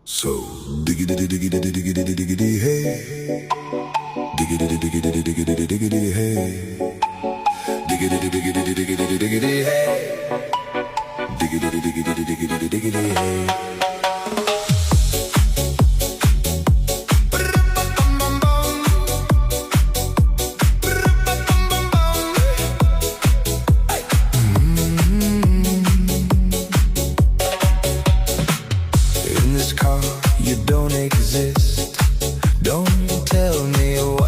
So diggity diggity diggity diggity hey, diggity diggity diggity diggity hey, diggity diggity diggity diggity hey, diggity diggity diggity diggity hey. You don't exist. Don't tell me why.